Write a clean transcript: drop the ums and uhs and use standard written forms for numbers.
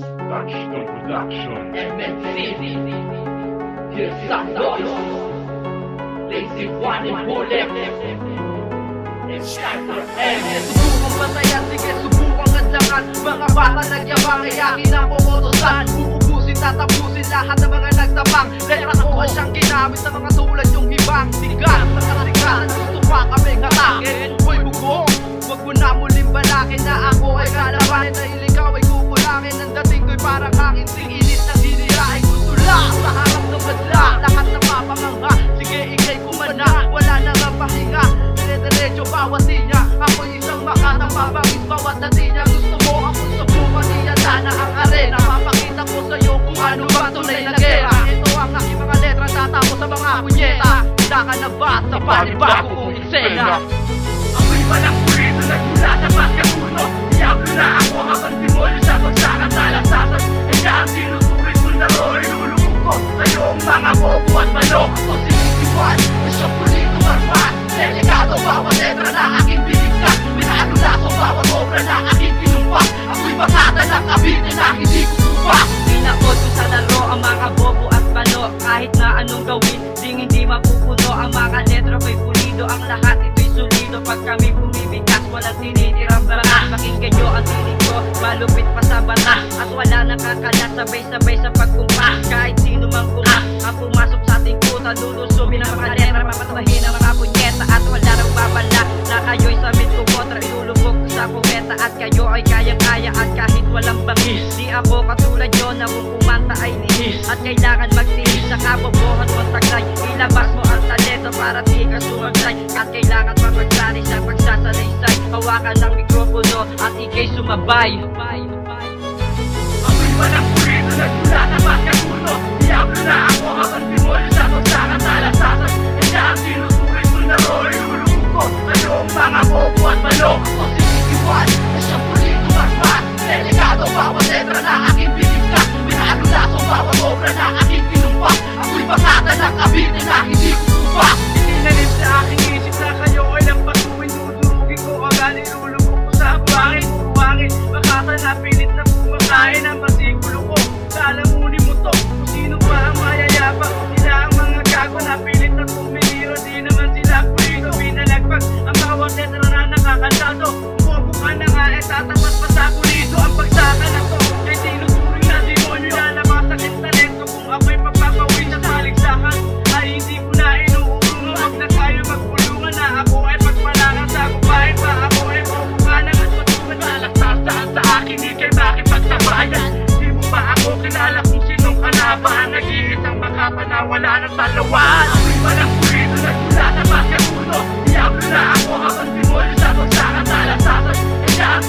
Touchstone Production. MNC, here's some noise. Lazy one and bullet. It's time for MS. Subukang patayan, sige subukang adlangan. Mga bata nagyabang ay akin ang pumotosan. Uubusin, tatapusin lahat ng mga nagtabang. Letra ko ang siyang ginamit sa mga tulad yung hibang. Sigat sa kasigatan, gusto pa kami ngatakin. Hoy bugong, wag mo na muling balakin na ako ay kalabanin. Dahil ikaw ay kukulangin. Ang dating ko'y parang hangin, singinit ng hinirain. Gusto lang sa harap ng madla, lahat ng mapanganga. Sige ikay kumana, wala nang ang pahinga. Dire-diretso bawat linya, ako'y isang makatang mabangis bawat natinya. Gusto mo akong subukan, iyan na ang arena. Papakita ko sa'yo kung ano ba tunay na gera. Ito ang aking mga letra, tatapos sa mga punyeta. Handa ka na ba sa panibago kong eksena? Ako'y walang pulito, nagmula sa pagkakuno. Diablo na ako habang dimolyo sa bagsakan talasasan. Kaya ang tinutuloy kong laro ay lulubog ko sa'yo ang mga bobo at manok. Ako sinisiwan, isyong pulito marpat. Delikado bawat letra na aking binigkas. Minanulaso bawat obra na aking pinumpak. Ako'y makata ng kabitin na hindi ko tupak. Pinakot ko sa laro ang mga bobo at balo. Kahit na anong gawin, ding hindi mapupuno. Ang mga letra ko'y pulido, ang lahat ito'y solido. Pag kami bumibigas, walang tinitirang baras. Pakinggan nyo ang tinig ko, malupit pa sa bata. At wala nakakalat, sabay-sabay sa pagkumpas. Kahit sino mang kumas, ang pumasok sa ating puta. Lulusumin ang mga letra, papatahin ang mga punyeta. At wala nang babala, na kayo'y sa mid ko kontra. Ilulubog ko sa kumeta, at kayo ay kayang-kaya. At kahit walang bangis, di ako katulad nyo na kung kumanta ay nihis. At kailangan magtiis sa kabobohan mo taglay. Ilabas mo ang talento para di ka sumaglay. At kailangan mapagsari sa pagsasalaysay. Hawakan ng mikropono at ikay sumabay. Ako'y walang pulito, nagmula sa pagkakuno. Diablo na ako habang dimolyo sa bagsakan talasasan. Kaya ang tinutuloy kong laro ay lulubog ko sa'yo ang mga bobo at manok. Ako sinisiwan, isyong pulito marpat. Delikado bawat letra na aking binigkas. Minanulaso bawat obra na aking pinumpak. Ako'y makata ng kabitin na hindi ko tupak. Itinanim sa aking isip na kayo ay lang patuwin. Dudurugin ko agad, ilulubog ko sa buwangin. Makata na pilit na kumakain ang pasikulo ko. Lalamunin mo to, kung sino pa ang mayayabang. Sila ang mga gago na pilit na tumiliro. Di naman sila pulito, pinalagpag ang bawat letra na nakakantado. Bobo ka na nga, tatapat pa sa kulito. Ang pagsaka na to, ay tinuturing na demonyo. Lalabas aking talento kung ako'y magpapawin sa saligsakan. Ay hindi ko na inuurungan, wag na tayo magpulungan. Na ako ay pagpalangan sa kubahin pa. Ako ay bobo ka na at patungan. Malaksasahan sa akin, ikay bakit pagsabayan. Di mo ba ako kilala kung sinong kalaban? Nag-iisang makapanawala ng talawan. Ako'y walang pulito, nagmula sa pagkakuno. Diablo na ako habang dimolyo sa bagsakan talasasan. Kaya ang